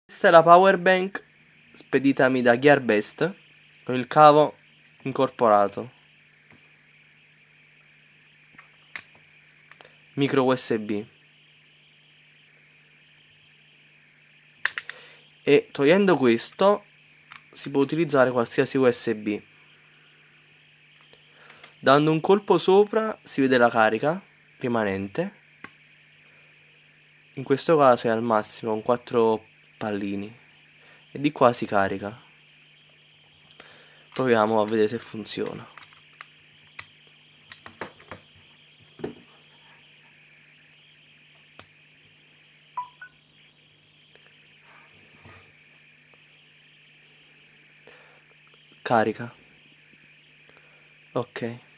Questa è la power bank speditami da Gearbest con il cavo incorporato. Micro USB. E togliendo questo si può utilizzare qualsiasi USB. Dando un colpo sopra si vede la carica rimanente. In questo caso è al massimo con 4 pallini. E di qua si carica. Proviamo a vedere se funziona. Carica. Ok.